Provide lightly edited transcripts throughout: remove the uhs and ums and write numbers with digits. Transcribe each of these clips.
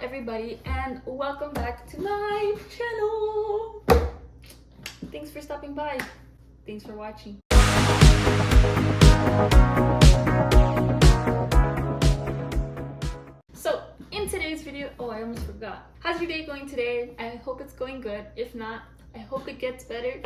everybody, and welcome back to my channel. Thanks for stopping by. Thanks for watching. So in today's video, I almost forgot. How's your day going today? I hope it's going good. If not, I hope it gets better.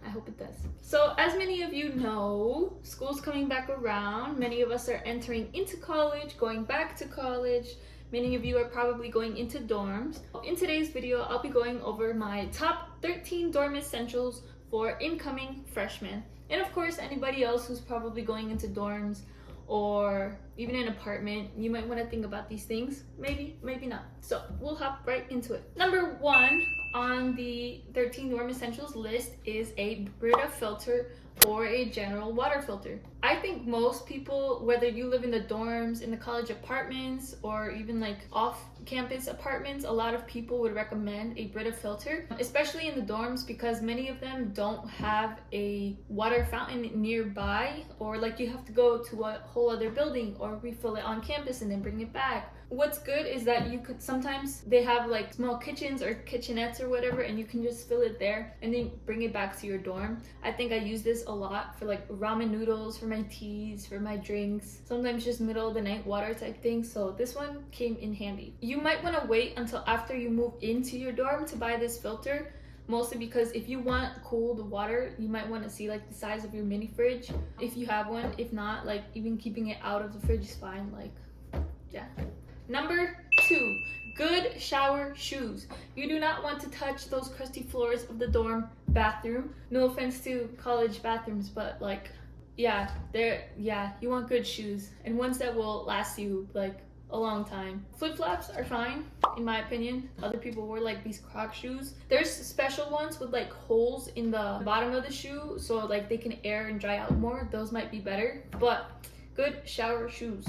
I hope it does. So as many of you know, school's coming back around. Many of us are entering into college, going back to college. Many of you are probably going into dorms. In today's video, I'll be going over my top 13 dorm essentials for incoming freshmen. And of course, anybody else who's probably going into dorms or even an apartment, you might want to think about these things. Maybe, maybe not. So we'll hop right into it. Number one on the 13 dorm essentials list is a Brita filter or a general water filter. I think most people, whether you live in the dorms, in the college apartments, or even like off-campus apartments, a lot of people would recommend a Brita filter, especially in the dorms because many of them don't have a water fountain nearby, or like you have to go to a whole other building or refill it on campus and then bring it back. What's good is that you could sometimes they have like small kitchens or kitchenettes or whatever, and you can just fill it there and then bring it back to your dorm. I think I use this a lot for like ramen noodles, for my teas, for my drinks, sometimes just middle of the night water type thing. So this one came in handy. You might want to wait until after you move into your dorm to buy this filter, mostly because if you want cooled water, you might want to see like the size of your mini fridge if you have one. If not, like even keeping it out of the fridge is fine. Like, yeah. Number 2, good shower shoes. You do not want to touch those crusty floors of the dorm bathroom. No offense to college bathrooms, but like, you want good shoes and ones that will last you like a long time. Flip-flops are fine, in my opinion. Other people wear like these Croc shoes. There's special ones with like holes in the bottom of the shoe so like they can air and dry out more. Those might be better, but good shower shoes.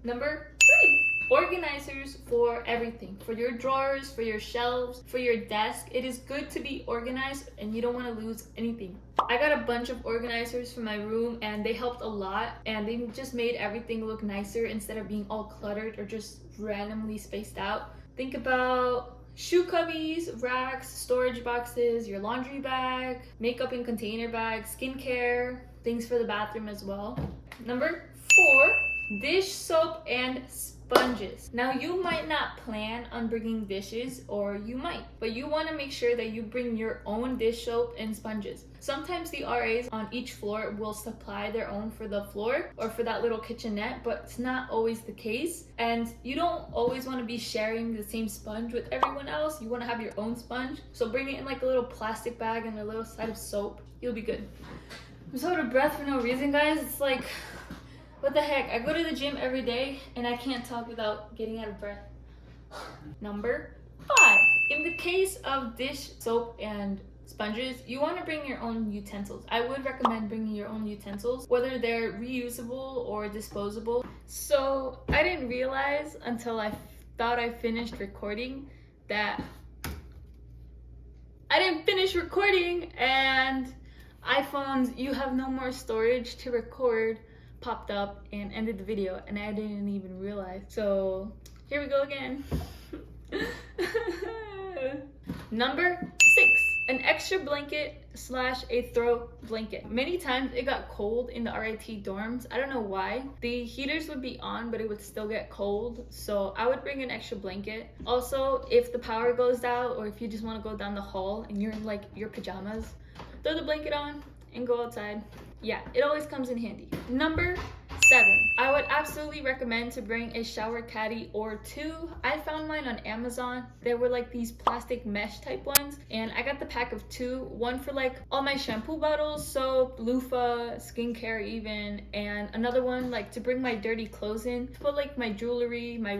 Number 3. Organizers for everything, for your drawers, for your shelves, for your desk. It is good to be organized and you don't want to lose anything. I got a bunch of organizers for my room and they helped a lot, and they just made everything look nicer instead of being all cluttered or just randomly spaced out. Think about shoe cubbies, racks, storage boxes, your laundry bag, makeup in container bags, skincare, things for the bathroom as well. Number 4, dish soap and sponges. Now you might not plan on bringing dishes, or you might, but you want to make sure that you bring your own dish soap and sponges. Sometimes the RAs on each floor will supply their own for the floor or for that little kitchenette, but it's not always the case, and you don't always want to be sharing the same sponge with everyone else. You want to have your own sponge, so bring it in like a little plastic bag and a little side of soap. You'll be good. I'm so out of breath for no reason, guys. It's like, what the heck? I go to the gym every day and I can't talk without getting out of breath. Number 5. In the case of dish soap and sponges, you want to bring your own utensils. I would recommend bringing your own utensils, whether they're reusable or disposable. So I didn't realize until I thought I finished recording that I didn't finish recording, and iPhones, you have no more storage to record, popped up and ended the video, and I didn't even realize. So here we go again. Number 6, an extra blanket / a throw blanket. Many times it got cold in the RIT dorms. I don't know why. The heaters would be on, but it would still get cold, so I would bring an extra blanket. Also, if the power goes out or if you just want to go down the hall and you're in like your pajamas, throw the blanket on and go outside. Yeah, it always comes in handy. Number 7, I would absolutely recommend to bring a shower caddy or 2. I found mine on Amazon. They were like these plastic mesh type ones, and I got the pack of 2. One for like all my shampoo bottles, soap, loofah, skincare even, and another one like to bring my dirty clothes in, put like my jewelry, my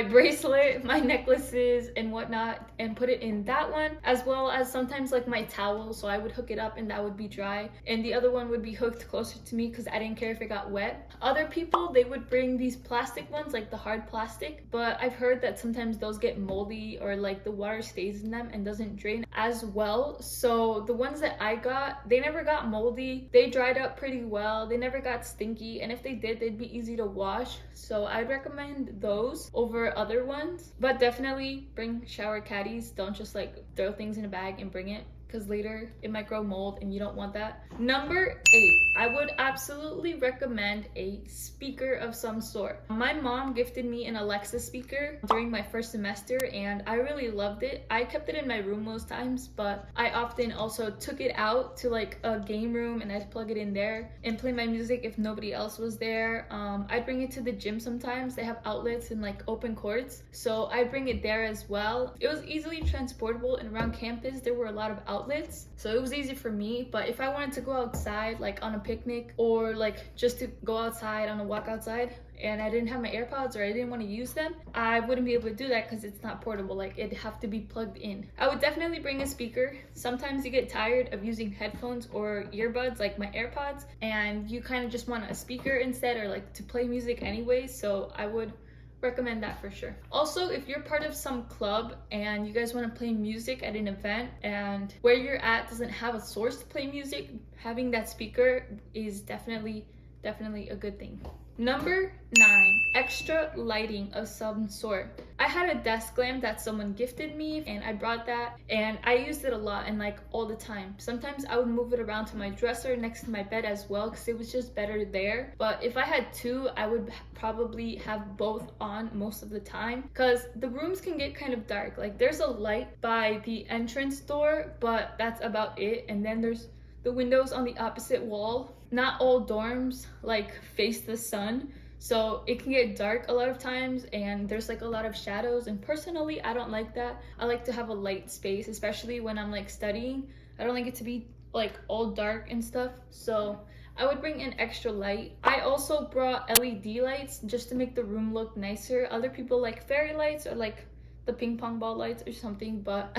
bracelet, my necklaces and whatnot, and put it in that one, as well as sometimes like my towel, so I would hook it up and that would be dry, and the other one would be hooked closer to me because I didn't care if it got wet. Other people, they would bring these plastic ones, like the hard plastic, but I've heard that sometimes those get moldy or like the water stays in them and doesn't drain as well. So the ones that I got, they never got moldy, they dried up pretty well, they never got stinky, and if they did, they'd be easy to wash. So I'd recommend those over over other ones, but definitely bring shower caddies. Don't just like throw things in a bag and bring it, because later it might grow mold and you don't want that. Number 8, I would absolutely recommend a speaker of some sort. My mom gifted me an Alexa speaker during my first semester and I really loved it. I kept it in my room most times, but I often also took it out to like a game room and I'd plug it in there and play my music if nobody else was there. I'd bring it to the gym sometimes. They have outlets and like open courts, so I bring it there as well. It was easily transportable, and around campus there were a lot of outlets, so it was easy for me. But if I wanted to go outside like on a picnic or like just to go outside on a walk outside and I didn't have my AirPods or I didn't want to use them, I wouldn't be able to do that because it's not portable. Like, it'd have to be plugged in. I would definitely bring a speaker. Sometimes you get tired of using headphones or earbuds like my AirPods and you kind of just want a speaker instead, or like to play music anyway, so I would recommend that for sure. Also, if you're part of some club and you guys want to play music at an event and where you're at doesn't have a source to play music, having that speaker is definitely a good thing. Number 9, extra lighting of some sort. I had a desk lamp that someone gifted me and I brought that and I used it a lot and like all the time. Sometimes I would move it around to my dresser next to my bed as well because it was just better there. But if I had 2, I would probably have both on most of the time because the rooms can get kind of dark. Like, there's a light by the entrance door, but that's about it. And then there's the windows on the opposite wall. Not all dorms like face the sun, so it can get dark a lot of times and there's like a lot of shadows, and personally I don't like that. I like to have a light space, especially when I'm like studying. I don't like it to be like all dark and stuff, so I would bring an extra light. I also brought LED lights just to make the room look nicer. Other people like fairy lights or like the ping pong ball lights or something, but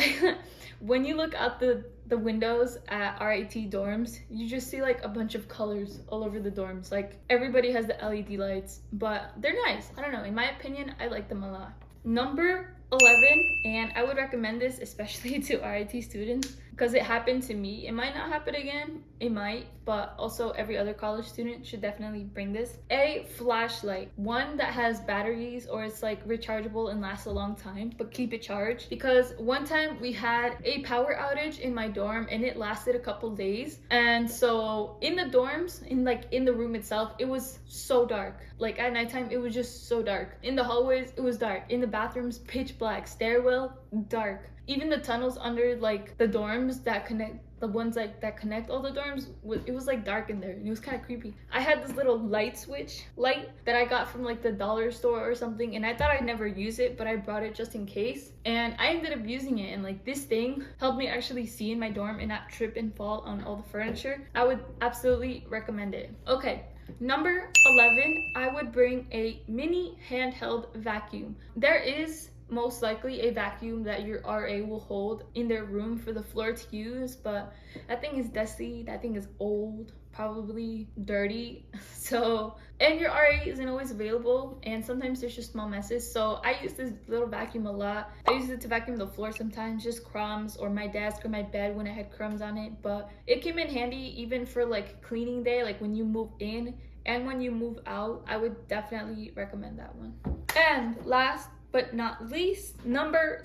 when you look out the windows at RIT dorms, you just see like a bunch of colors all over the dorms. Like, everybody has the LED lights, but they're nice. I don't know, in my opinion, I like them a lot. Number 11, and I would recommend this especially to RIT students because it happened to me. It might not happen again, it might, but also every other college student should definitely bring this. A flashlight, one that has batteries or it's like rechargeable and lasts a long time, but keep it charged. Because one time we had a power outage in my dorm and it lasted a couple days, and so in the dorms, in the room itself, it was so dark. Like, at nighttime it was just so dark. In the hallways it was dark, in the bathrooms pitch black, stairwell dark. Even the tunnels under like the dorms that connect, the ones like that connect all the dorms, it was like dark in there and it was kind of creepy. I had this little light that I got from like the dollar store or something, and I thought I'd never use it, but I brought it just in case, and I ended up using it, and like this thing helped me actually see in my dorm and not trip and fall on all the furniture. I would absolutely recommend it. Okay, number 11, I would bring a mini handheld vacuum. There is most likely a vacuum that your RA will hold in their room for the floor to use, but that thing is dusty, that thing is old, probably dirty, so, and your RA isn't always available, and sometimes there's just small messes. So I use this little vacuum a lot. I use it to vacuum the floor sometimes, just crumbs, or my desk or my bed when it had crumbs on it. But it came in handy even for like cleaning day, like when you move in and when you move out. I would definitely recommend that one. And last but not least, number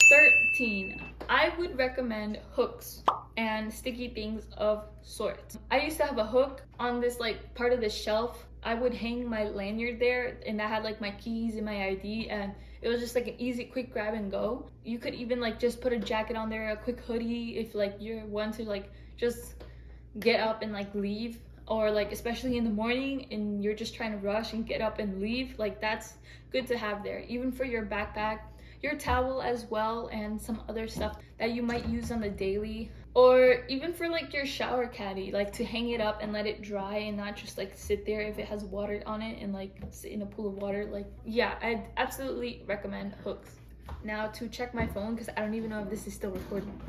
13, I would recommend hooks and sticky things of sorts. I used to have a hook on this like part of the shelf. I would hang my lanyard there, and that had like my keys and my ID, and it was just like an easy quick grab and go. You could even like just put a jacket on there, a quick hoodie, if like you're one to like just get up and like leave, or like especially in the morning and you're just trying to rush and get up and leave. Like, that's good to have there, even for your backpack, your towel as well, and some other stuff that you might use on the daily, or even for like your shower caddy, like to hang it up and let it dry and not just like sit there if it has water on it and like sit in a pool of water. Like, yeah, I'd absolutely recommend hooks. Now to check my phone, because I don't even know if this is still recording.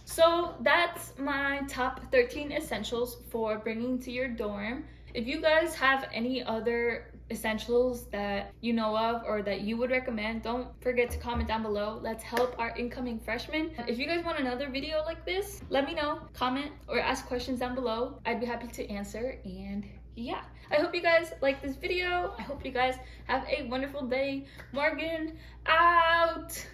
So that's my top 13 essentials for bringing to your dorm. If you guys have any other essentials that you know of or that you would recommend, don't forget to comment down below. Let's help our incoming freshmen. If you guys want another video like this, let me know, comment, or ask questions down below. I'd be happy to answer. And yeah, I hope you guys like this video. I hope you guys have a wonderful day. Morgan out.